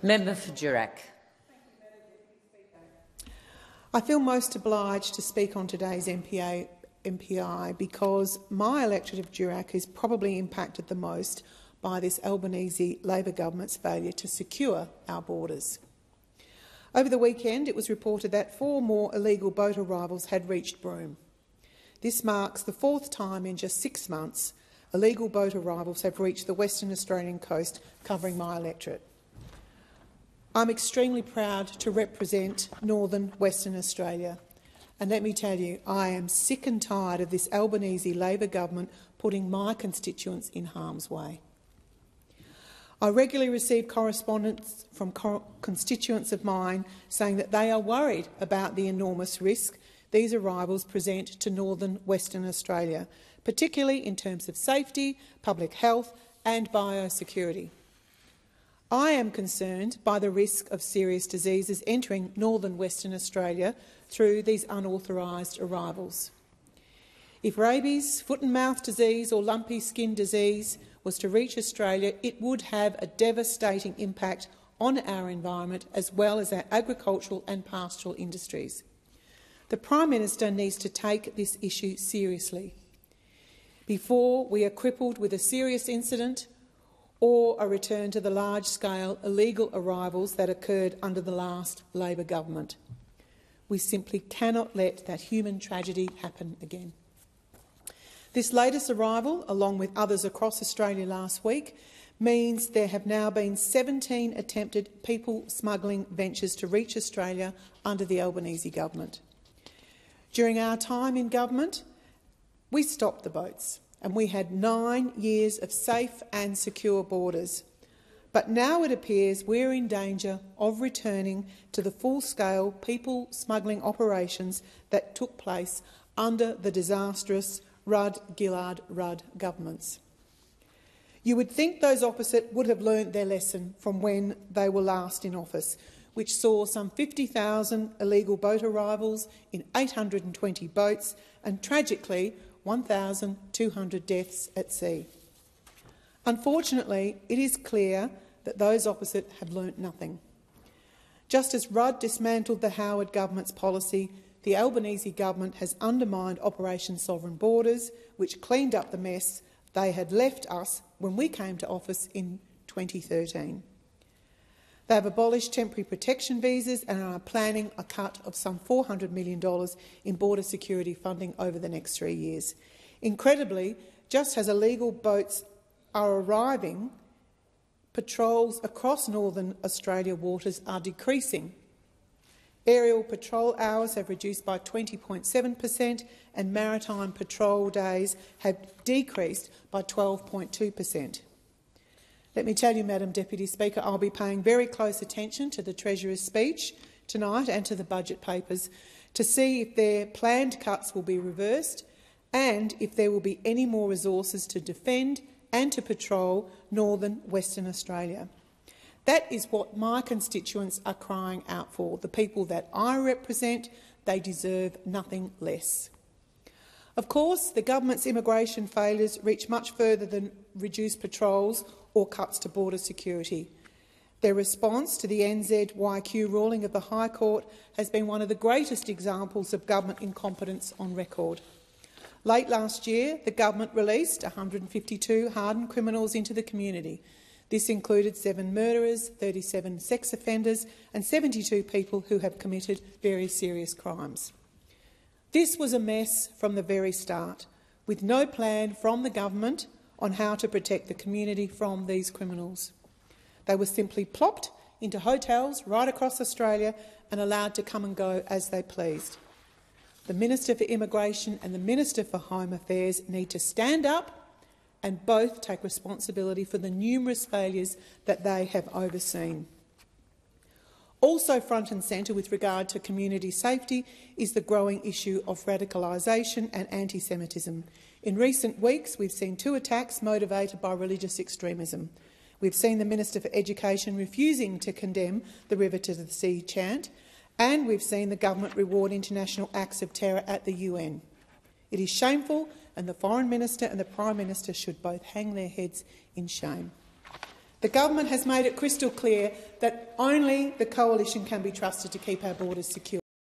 Member for Durack. I feel most obliged to speak on today's MPI because my electorate of Durack is probably impacted the most by this Albanese Labor government's failure to secure our borders. Over the weekend, it was reported that 4 more illegal boat arrivals had reached Broome. This marks the 4th time in just 6 months illegal boat arrivals have reached the Western Australian coast, covering my electorate. I'm extremely proud to represent northern Western Australia, and let me tell you, I am sick and tired of this Albanese Labor government putting my constituents in harm's way. I regularly receive correspondence from constituents of mine saying that they are worried about the enormous risk these arrivals present to northern Western Australia, particularly in terms of safety, public health and biosecurity. I am concerned by the risk of serious diseases entering northern Western Australia through these unauthorised arrivals. If rabies, foot and mouth disease or lumpy skin disease was to reach Australia, it would have a devastating impact on our environment as well as our agricultural and pastoral industries. The Prime Minister needs to take this issue seriously before we are crippled with a serious incident or a return to the large-scale illegal arrivals that occurred under the last Labor government. We simply cannot let that human tragedy happen again. This latest arrival, along with others across Australia last week, means there have now been 17 attempted people smuggling ventures to reach Australia under the Albanese government. During our time in government, we stopped the boats and we had 9 years of safe and secure borders. But now it appears we're in danger of returning to the full-scale people smuggling operations that took place under the disastrous Rudd-Gillard-Rudd governments. You would think those opposite would have learnt their lesson from when they were last in office, which saw some 50,000 illegal boat arrivals in 820 boats and, tragically, 1,200 deaths at sea. Unfortunately, it is clear that those opposite have learnt nothing. Just as Rudd dismantled the Howard government's policy, the Albanese government has undermined Operation Sovereign Borders, which cleaned up the mess they had left us when we came to office in 2013. They have abolished temporary protection visas and are planning a cut of some $400 million in border security funding over the next 3 years. Incredibly, just as illegal boats are arriving, patrols across northern Australia waters are decreasing. Aerial patrol hours have reduced by 20.7% and maritime patrol days have decreased by 12.2%. Let me tell you, Madam Deputy Speaker, I'll be paying very close attention to the Treasurer's speech tonight and to the budget papers to see if their planned cuts will be reversed and if there will be any more resources to defend and to patrol northern Western Australia. That is what my constituents are crying out for. The people that I represent, they deserve nothing less. Of course, the government's immigration failures reach much further than reduced patrols or cuts to border security. Their response to the NZYQ ruling of the High Court has been one of the greatest examples of government incompetence on record. Late last year, the government released 152 hardened criminals into the community. This included 7 murderers, 37 sex offenders and 72 people who have committed very serious crimes. This was a mess from the very start, with no plan from the government on how to protect the community from these criminals. They were simply plopped into hotels right across Australia and allowed to come and go as they pleased. The Minister for Immigration and the Minister for Home Affairs need to stand up and both take responsibility for the numerous failures that they have overseen. Also front and centre with regard to community safety is the growing issue of radicalisation and anti-Semitism. In recent weeks, we've seen 2 attacks motivated by religious extremism. We've seen the Minister for Education refusing to condemn the River to the Sea chant, and we've seen the government reward international acts of terror at the UN. It is shameful, and the Foreign Minister and the Prime Minister should both hang their heads in shame. The government has made it crystal clear that only the coalition can be trusted to keep our borders secure.